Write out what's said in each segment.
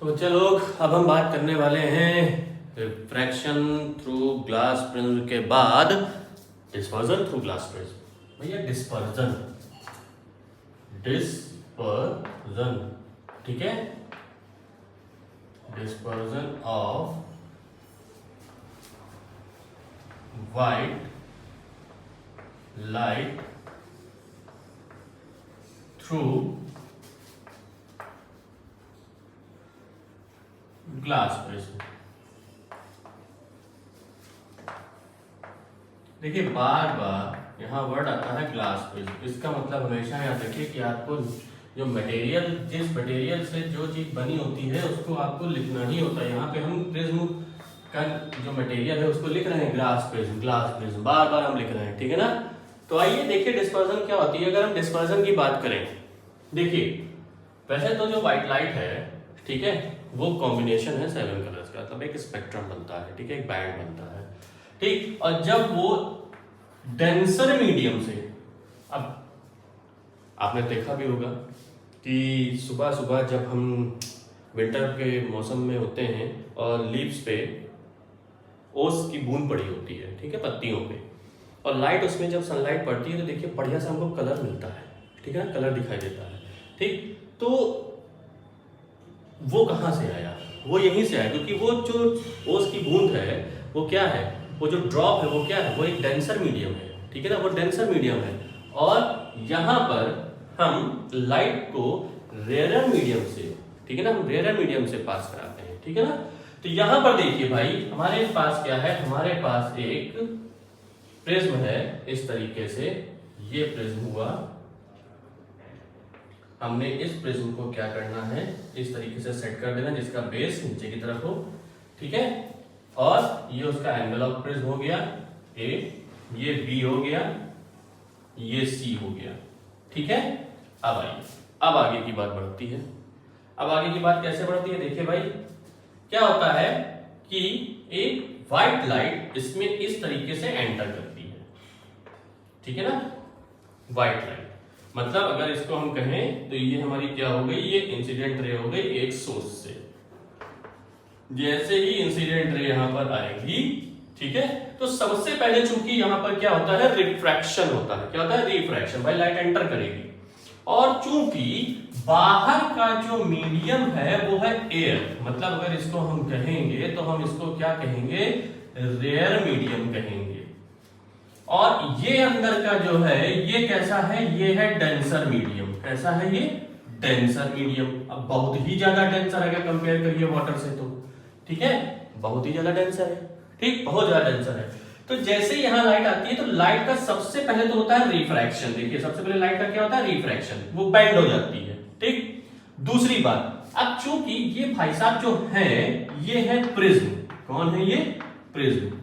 तो बच्चे लोग अब हम बात करने वाले हैं रिफ्रैक्शन थ्रू ग्लास प्रिज्म के बाद डिस्पर्जन थ्रू ग्लास प्रिज्म। भैया डिस्पर्जन ठीक है, dispersion of white light through glass prism. देखिए बार बार यहाँ वर्ड आता है ग्लास प्रिज्म, इसका मतलब हमेशा याद रखिए कि आपको जो मटेरियल, जिस मटेरियल से जो चीज बनी होती है उसको आपको लिखना ही होता है। यहाँ पे हम प्रिज्म का जो मटेरियल है उसको लिख रहे हैं ग्लास प्रिज्म बार बार हम लिख रहे हैं, ठीक है ना। तो आइए देखिए डिस्पर्जन क्या होती है। अगर हम डिस्पर्जन की बात करें, देखिए वैसे तो जो व्हाइट लाइट है, ठीक है, वो कॉम्बिनेशन है 7 कलर्स का, मतलब एक स्पेक्ट्रम बनता है, ठीक है, एक बैंड बनता है, ठीक। और जब वो डेंसर मीडियम से, अब आपने देखा भी होगा कि सुबह सुबह जब हम विंटर के मौसम में होते हैं और लीव्स पे ओस की बूंद पड़ी होती है, ठीक है, पत्तियों पे, और लाइट उसमें जब सनलाइट पड़ती है तो देखिए बढ़िया से हमको कलर मिलता है, ठीक है ना, कलर दिखाई देता है, ठीक। तो वो कहाँ से आया? वो यहीं से आया, क्योंकि वो जो ओस की बूंद है वो क्या है, वो जो ड्रॉप है वो क्या है, वो एक डेंसर मीडियम है, ठीक है ना, वो डेंसर मीडियम है। और यहाँ पर हम लाइट को रेयर मीडियम से, ठीक है ना, हम रेयर मीडियम से पास कराते हैं, ठीक है ना। तो यहाँ पर देखिए भाई हमारे पास क्या है, हमारे पास एक प्रिज्म है इस तरीके से, ये प्रिज्म हुआ। हमने इस प्रिज्म को क्या करना है, इस तरीके से सेट कर देना जिसका बेस नीचे की तरफ हो, ठीक है। और ये उसका एनवेलप प्रिज्म हो गया ए, ये बी हो गया, ये सी हो गया, ठीक है। अब आइए, अब आगे की बात बढ़ती है। अब आगे की बात कैसे बढ़ती है, देखिए भाई क्या होता है कि एक व्हाइट लाइट इसमें इस तरीके से एंटर करती है, ठीक है ना। व्हाइट लाइट मतलब अगर इसको हम कहें तो ये हमारी क्या हो गई, ये इंसिडेंट रे हो गई एक सोर्स से। जैसे ही इंसिडेंट रे यहां पर आएगी, ठीक है, तो सबसे पहले चूंकि यहां पर क्या होता है, रिफ्रैक्शन होता है। क्या होता है, रिफ्रैक्शन, भाई लाइट एंटर करेगी। और चूंकि बाहर का जो मीडियम है वो है एयर, मतलब अगर इसको हम कहेंगे तो हम इसको क्या कहेंगे, रेयर मीडियम कहेंगे। और ये अंदर का जो है ये कैसा है, ये है डेंसर मीडियम। कैसा है ये, डेंसर मीडियम। अब बहुत ही ज्यादा डेंसर है, कंपेयर करिए वाटर से तो, ठीक है, बहुत ही ज्यादा डेंसर है, ठीक, बहुत ज्यादा डेंसर है। तो जैसे यहां लाइट आती है तो लाइट का सबसे पहले तो होता है रिफ्रैक्शन। देखिए सबसे पहले लाइट का क्या होता है, रिफ्रैक्शन, वो बेंड हो जाती है, ठीक। दूसरी बात, अब चूंकि ये भाई साहब जो है ये है प्रिज्म, कौन है ये, प्रिज्म।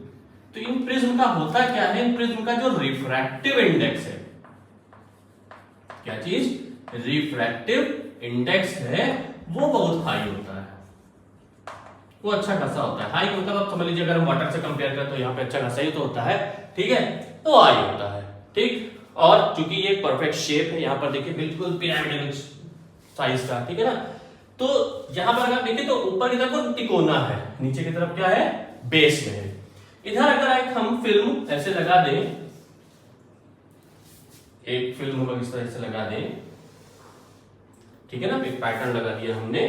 तो इन प्रिज्म का होता क्या है, इन प्रिज्म का जो रिफ्रैक्टिव इंडेक्स है, क्या चीज, रिफ्रैक्टिव इंडेक्स है, वो बहुत हाई होता है, वो अच्छा खासा होता है। हाई मतलब आप समझ लीजिए अगर हम वाटर से कंपेयर करें तो यहाँ पे अच्छा खासा ही तो होता है, ठीक है, तो हाई होता है, ठीक। और चूंकि ये परफेक्ट शेप है, यहाँ पर देखिए बिल्कुल पिरामिडल साइज का, ठीक है ना। तो यहां पर अगर देखिए तो ऊपर की तरफ तिकोना है, नीचे की तरफ क्या है, बेस में है। इधर अगर एक हम फिल्म ऐसे लगा दें, एक फिल्म हम इस तरह से लगा दें, ठीक है ना, एक पैटर्न लगा दिया हमने,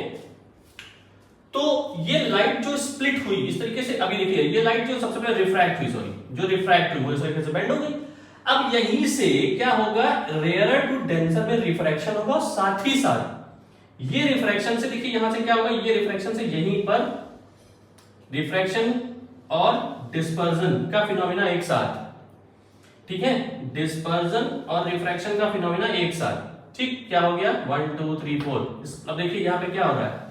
तो ये लाइट जो स्प्लिट हुई इस तरीके से, अभी देखिए ये लाइट जो सबसे पहले रिफ्रैक्ट हुई, सॉरी जो रिफ्रैक्ट हुई वो इस तरीके से बेंड हो गई। अब यहीं से क्या होगा, रेयर टू डेंसर में रिफ्रैक्शन होगा, साथ ही साथ ये रिफ्रैक्शन से देखिए यहां से क्या होगा, ये रिफ्रैक्शन से यहीं पर रिफ्रैक्शन और डिस्पर्जन का फिनोमिना एक साथ, ठीक है, डिस्पर्जन और रिफ्रैक्शन का फिनोमिना एक साथ, ठीक। क्या हो गया, 1 2 3 4। अब देखिए यहां पे क्या हो रहा है,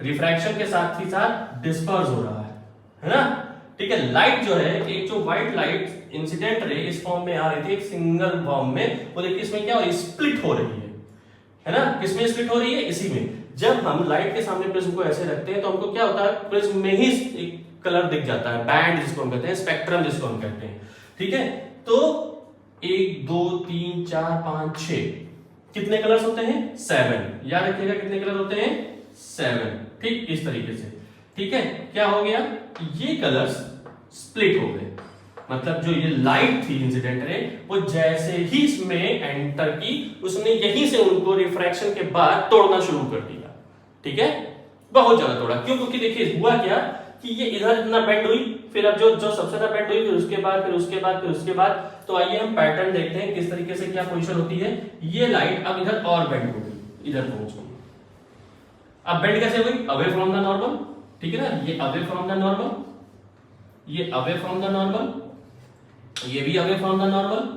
रिफ्रैक्शन के साथ ही साथ डिस्पर्स हो रहा है ना, ठीक है। लाइट जो है, एक जो व्हाइट लाइट इंसिडेंट रे इस फॉर्म में आ रही थी, एक सिंगल फॉर्म में, वो देखिए इसमें क्या हो रही है, स्प्लिट हो रही है ना। किसमें स्प्लिट हो रही है, इसी में। जब हम लाइट के सामने प्रिज्म को ऐसे रखते हैं तो हमको क्या होता है, प्रिज्म में ही एक कलर दिख जाता है, बैंड जिसको हम कहते हैं, स्पेक्ट्रम जिसको हम कहते हैं, ठीक है। तो 1 2 3 4 5 6 कितने कलर्स होते हैं, 7। याद रखिएगा कितने कलर होते हैं, 7, ठीक इस तरीके से। ठीक है, क्या हो गया, ये कलर्स स्प्लिट हो गए, मतलब जो ये लाइट थी इंसिडेंट रे वो जैसे ही इसमें एंटर की उसने यहीं से उनको रिफ्रैक्शन के बाद तोड़ना शुरू कर दिया। ठीक है, बहुत ज्यादा तोड़ा, क्यों, क्योंकि देखिए हुआ क्या कि ये इधर इतना बेंड हुई, फिर अब जो सबसे ज्यादा बेंड हुई, फिर उसके बाद फिर उसके बाद फिर उसके बाद। तो आइए हम पैटर्न देखते हैं किस तरीके से क्या पोजीशन होती है। ये लाइट अब इधर और बेंड हो गई, इधर पहुंच गई। अब बेंड कैसे हुई, अवे फ्रॉम द नॉर्मल, ठीक है ना, ये अवे फ्रॉम द नॉर्मल, ये अवे फ्रॉम द नॉर्मल, ये भी अवे फ्रॉम द नॉर्मल,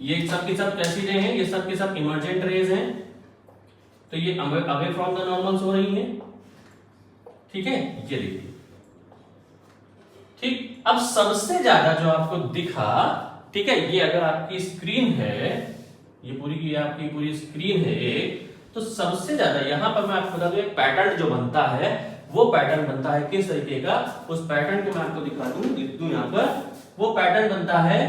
ये सब के सब कैसी रे हैं, ये सब के सब इमर्जेंट रेज हैं, तो ये अवे फ्रॉम द नॉर्मल्स हो रही हैं। ठीक है, ये देखिए, ठीक। अब सबसे ज्यादा जो आपको दिखा, ठीक है, ये अगर आपकी स्क्रीन है, ये पूरी की आपकी पूरी स्क्रीन है एक, तो सबसे ज्यादा यहां पर मैं आपको बता दूं एक पैटर्न जो बनता है, वो पैटर्न बनता है किस तरीके का, उस पैटर्न को मैं आपको दिखा दूं, लिख दूं यहां पर। वो पैटर्न बनता है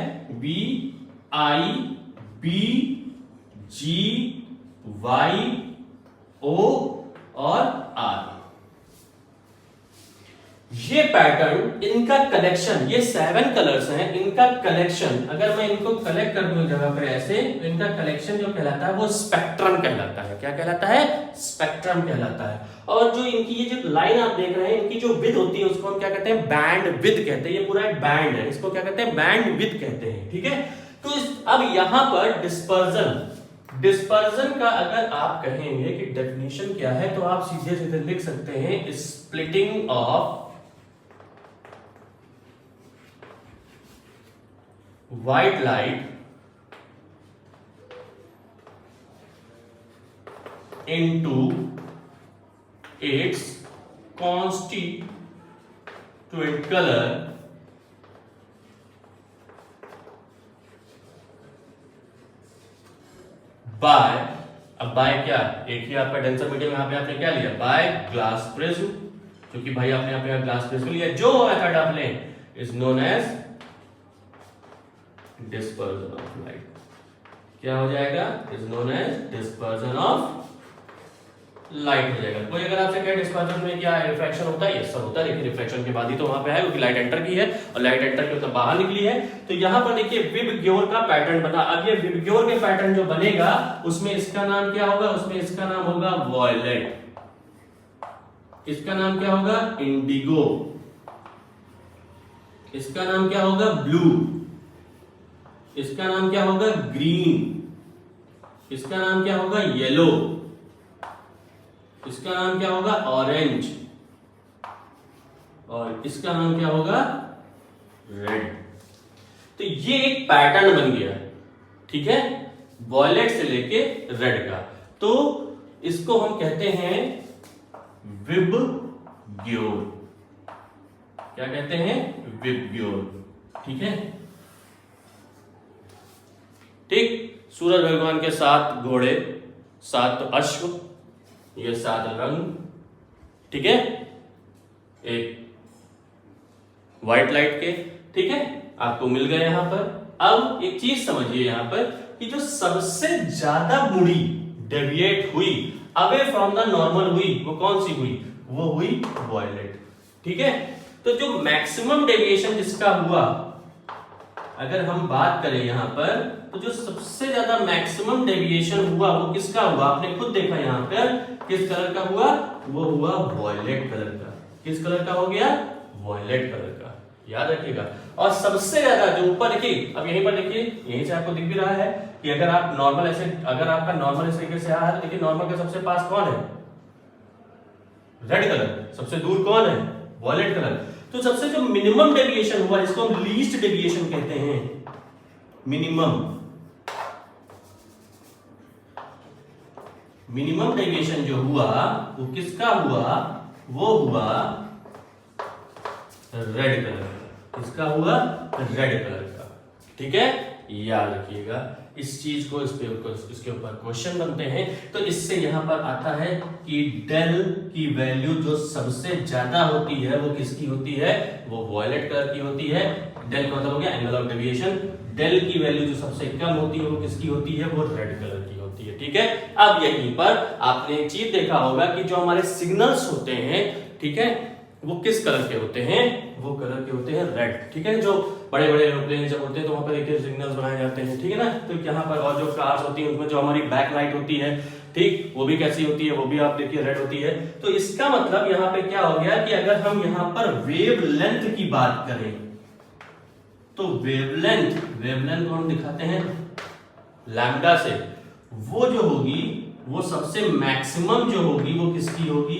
BIBGYO और R। ये पैटर्न, इनका कलेक्शन, ये 7 कलर्स हैं, इनका कलेक्शन अगर मैं इनको कलेक्ट कर दूं जगह पर ऐसे, तो इनका कलेक्शन जो कहलाता है वो स्पेक्ट्रम कहलाता है। क्या कहलाता है, स्पेक्ट्रम कहलाता है। और जो इनकी ये जो लाइन आप देख रहे हैं, इनकी जो विड्थ होती है उसको हम क्या कहते हैं, बैंड विड्थ कहते हैं। ये पूरा एक बैंड है, इसको क्या कहते हैं, बैंड विड्थ कहते हैं। ठीक है, तो अब यहां पर डिस्पर्जन का अगर आप कहेंगे कि डेफिनेशन क्या है, तो आप सीधे सीधे लिख सकते हैं splitting of white light into its constituent color by, अब बाय क्या, एक ही आपका डेंसर मीडियम यहां पे आपने क्या लिया, बाय ग्लास प्रिज्म, क्योंकि भाई आपने यहां पे ग्लास प्रिज्म लिया, जो मेथड आप लें is known as dispersion of light. क्या हो जाएगा, is known as dispersion of light हो जाएगा। कोई अगर आपसे कहे डिस्पर्जन में क्या रिफ्रैक्शन होता है, यस सर होता है, लेकिन रिफ्रैक्शन के बाद ही तो वहां पे है, क्योंकि लाइट एंटर की है और लाइट एंटर के मतलब बाहर निकली है। तो यहां पर देखिए विबग्योर का पैटर्न बना। अब ये विबग्योर के पैटर्न जो बनेगा उसमें इसका नाम क्या होगा, उसमें इसका नाम होगा वॉयलेट, इसका नाम क्या होगा, इंडिगो, इसका नाम क्या होगा, ब्लू, इसका नाम क्या होगा, ग्रीन, इसका नाम क्या होगा, येलो, इसका नाम क्या होगा, ऑरेंज, और इसका नाम क्या होगा, रेड। तो ये एक पैटर्न बन गया, ठीक है, वॉयलेट से लेके रेड का। तो इसको हम कहते हैं विबग्योर। क्या कहते हैं, विबग्योर। ठीक है, ठीक। सूरज भगवान के 7 घोड़े, 7 अश्व, ये 7 रंग, ठीक है, एक व्हाइट लाइट के, ठीक है, आपको मिल गए यहां पर। अब एक चीज समझिए यहां पर कि जो सबसे ज्यादा मुड़ी डेविएट हुई, अवे फ्रॉम द नॉर्मल हुई, वो कौन सी हुई, वो हुई वॉयलेट। ठीक है, तो जो मैक्सिमम डेविएशन जिसका हुआ, अगर हम बात करें यहां पर, तो जो सबसे ज्यादा मैक्सिमम डेविएशन हुआ वो किसका हुआ, आपने खुद देखा यहां पर, किस कलर का हुआ, वो हुआ वॉयलेट कलर का। किस कलर का हो गया, वॉयलेट कलर का, याद रखिएगा। और सबसे ज्यादा जो ऊपर देखिए, अब यहीं पर देखिए, यहीं से आपको दिख भी रहा है कि अगर आप नॉर्मल ऐसे, अगर आपका नॉर्मल इस तरीके से आ रहा है, देखिए नॉर्मल के सबसे पास कौन है, रेड कलर, सबसे दूर कौन है, वॉयलेट कलर। तो सबसे जो मिनिमम डेविएशन हुआ, जिसको हम लीस्ट डेविएशन कहते हैं, मिनिमम डेविएशन जो हुआ वो किसका हुआ, वो हुआ रेड कलर का। किसका हुआ, रेड कलर का। ठीक है, याद रखिएगा इस चीज को, इसके ऊपर क्वेश्चन बनते हैं। तो इससे यहां पर आता है कि डेल की वैल्यू जो सबसे ज्यादा होती है वो किसकी होती है, वो वॉयलेट कलर की होती है। डेल का मतलब हो गया एंगल ऑफ डेविएशन। डेल की वैल्यू जो सबसे कम होती है वो किसकी होती है, वो रेड कलर की होती है। होती है। ठीक है, अब यहीं पर आपने एक चीज देखा होगा कि जो हमारे सिग्नल्स होते हैं, ठीक है, वो किस कलर के होते हैं, वो कलर के होते हैं रेड। ठीक है, जो बड़े बड़े एरोप्लेन जब होते हैं तो वहां पर देखिए सिग्नल्स बनाए जाते हैं, ठीक है ना। तो यहाँ पर और जो कार्स होती है उसमें जो हमारी बैक लाइट होती है, ठीक, वो भी कैसी होती है, वो भी आप देखिए रेड होती है। तो इसका मतलब यहाँ पे क्या हो गया कि अगर हम यहाँ पर वेवलेंथ की बात करें तो वेवलेंथ को हम दिखाते हैं लैम्डा से, वो जो होगी वो सबसे मैक्सिमम जो होगी वो किसकी होगी,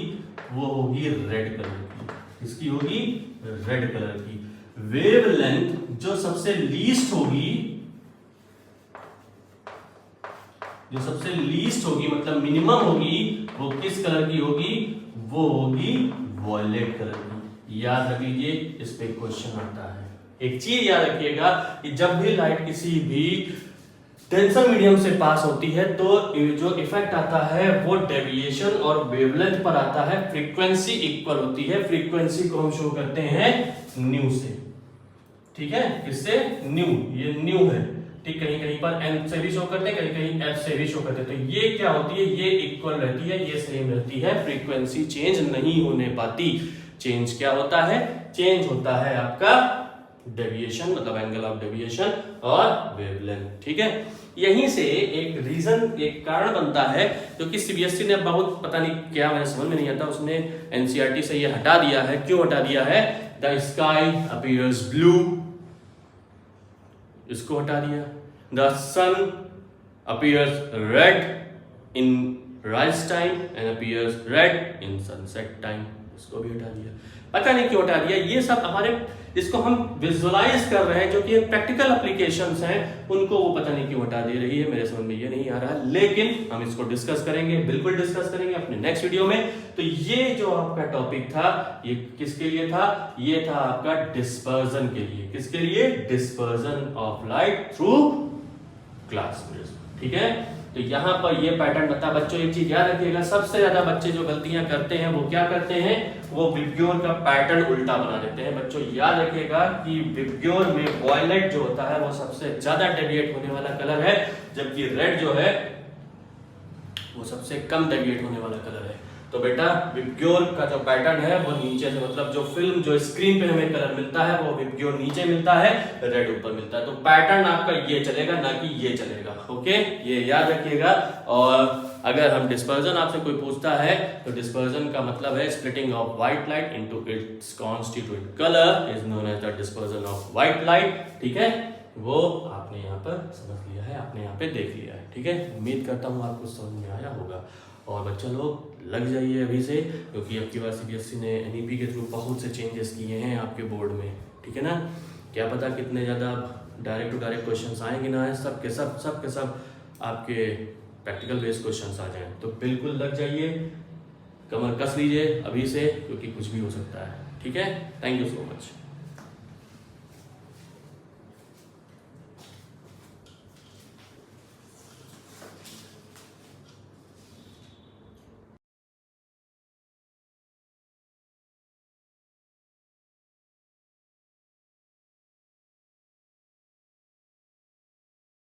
वो होगी रेड कलर की। किसकी होगी, रेड कलर की। वेवलेंथ जो सबसे लीस्ट होगी, जो सबसे लीस्ट होगी मतलब मिनिमम होगी, वो किस कलर की होगी, वो होगी वॉयलेट कलर की। याद रख लीजिए, इस पे क्वेश्चन आता है। एक चीज याद रखिएगा कि जब भी लाइट किसी भी टेंशन मीडियम से पास होती है तो जो इफेक्ट आता है वो डेविएशन और वेवलेंथ पर आता है। फ्रीक्वेंसी इक्वल होती है, फ्रीक्वेंसी को हम शो करते हैं न्यू से। ठीक है, किससे, न्यू, ये न्यू है। ठीक, कहीं कहीं पर एन से भी शो करते हैं, कहीं कहीं एफ से भी शो करते हैं। तो ये क्या होती है, ये इक्वल रहती है, ये सेम रहती है, फ्रीक्वेंसी चेंज नहीं होने पाती। चेंज क्या होता है, चेंज होता है आपका डेविएशन मतलब एंगल ऑफ डेविएशन और वेवलेंथ। ठीक है, यहीं से एक रीजन, एक कारण बनता है जो कि सीबीएसई ने बहुत पता नहीं क्या, मुझे समझ में नहीं आता, उसने एनसीईआरटी से ये हटा दिया है। क्यों हटा दिया है, द स्काई अपीयर्स ब्लू, इसको हटा दिया। The sun appears red in rise time and appears red in sunset time, इसको भी हटा दिया। पता नहीं क्यों हटा दिया। ये सब हमारे, इसको हम विजुअलाइज कर रहे हैं, जो कि प्रैक्टिकल एप्लीकेशंस हैं, उनको वो पता नहीं क्यों हटा दे रही है, मेरे समझ में ये नहीं आ रहा है। लेकिन हम इसको डिस्कस करेंगे, बिल्कुल डिस्कस करेंगे अपने नेक्स्ट वीडियो में। तो ये जो आपका टॉपिक था, ये किसके लिए था, ये था आपका डिस्पर्जन के लिए। किसके लिए, dispersion of light through glass prism. ठीक है, तो यहां पर ये पैटर्न बता। बच्चों एक चीज याद रखिएगा, सबसे ज्यादा बच्चे जो गलतियां करते हैं वो क्या करते हैं, वो विबग्योर का पैटर्न उल्टा बना देते हैं। बच्चों याद रखिएगा कि विबग्योर में वॉयलेट जो होता है वो सबसे ज्यादा डेविएट होने वाला कलर है, जबकि रेड जो है वो सबसे कम डेविएट होने वाला कलर है। तो बेटा विबग्योर का जो पैटर्न है वो नीचे से, मतलब जो फिल्म जो स्क्रीन पे हमें कलर मिलता है वो विबग्योर नीचे मिलता है, रेड ऊपर मिलता है। तो पैटर्न आपका ये चलेगा, ना कि ये चलेगा। ओके, ये याद रखिएगा। और अगर हम डिस्पर्जन आपसे कोई पूछता है तो डिस्पर्जन का मतलब है splitting of white light into its constituent colour is known as the dispersion of white light. ठीक है, वो आपने यहाँ पर समझ लिया है, आपने यहाँ पे देख लिया है। ठीक है, उम्मीद करता हूँ आपको समझ में आया होगा। और बच्चों लोग लग जाइए अभी से, क्योंकि अब की बार सीबीएसई ने एनईपी के थ्रू बहुत से चेंजेस किए हैं आपके बोर्ड में। ठीक है ना, क्या पता कितने ज़्यादा डायरेक्ट टू डायरेक्ट क्वेश्चंस आएंगे ना, सब के सब आपके प्रैक्टिकल बेस्ड क्वेश्चंस आ जाएं। तो बिल्कुल लग जाइए, कमर कस लीजिए अभी से, क्योंकि कुछ भी हो सकता है। ठीक है, थैंक यू सो मच।